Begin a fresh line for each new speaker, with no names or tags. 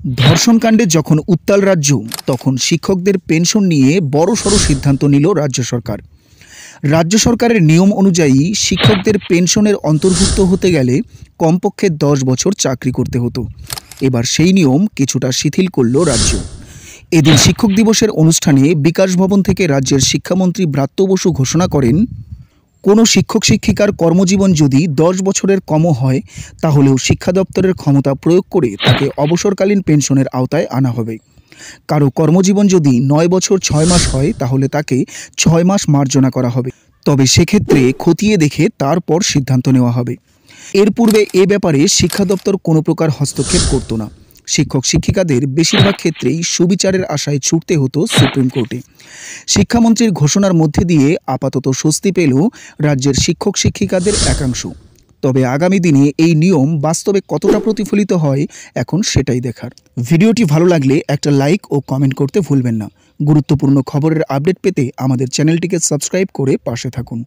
ধর্ষণকাণ্ডে যখন উত্তাল রাজ্য, তখন শিক্ষকদের পেনশন নিয়ে বড়সড় সিদ্ধান্ত নিল রাজ্য সরকার। রাজ্য সরকারের নিয়ম অনুযায়ী শিক্ষকদের পেনশনের অন্তর্ভুক্ত হতে গেলে কমপক্ষে 10 বছর চাকরি করতে হতো। এবার সেই নিয়ম কিছুটা শিথিল করল রাজ্য। এদিন শিক্ষক দিবসের অনুষ্ঠানে বিকাশ ভবন থেকে রাজ্যের শিক্ষামন্ত্রী ব্রাত্য বসু ঘোষণা করেন, কোনো শিক্ষক শিক্ষিকার কর্মজীবন যদি 10 বছরের কমও হয়, তাহলেও শিক্ষা দপ্তরের ক্ষমতা প্রয়োগ করে তাকে অবসরকালীন পেনশনের আওতায় আনা হবে। কারো কর্মজীবন যদি 9 বছর 6 মাস হয়, তাহলে তাকে 6 মাস মার্জনা করা হবে। তবে সেক্ষেত্রে খতিয়ে দেখে তারপর সিদ্ধান্ত নেওয়া হবে। এর পূর্বে এ ব্যাপারে শিক্ষা দপ্তর কোনো প্রকার হস্তক্ষেপ করত না। শিক্ষক শিক্ষিকাদের বেশিরভাগ ক্ষেত্রেই সুবিচারের আশায় ছুটতে হতো সুপ্রিম কোর্টে। শিক্ষামন্ত্রীর ঘোষণার মধ্যে দিয়ে আপাতত স্বস্তি পেল রাজ্যের শিক্ষক শিক্ষিকাদের একাংশ। তবে আগামী দিনে এই নিয়ম বাস্তবে কতটা প্রতিফলিত হয়, এখন সেটাই দেখার। ভিডিওটি ভালো লাগলে একটা লাইক ও কমেন্ট করতে ভুলবেন না। গুরুত্বপূর্ণ খবরের আপডেট পেতে আমাদের চ্যানেলটিকে সাবস্ক্রাইব করে পাশে থাকুন।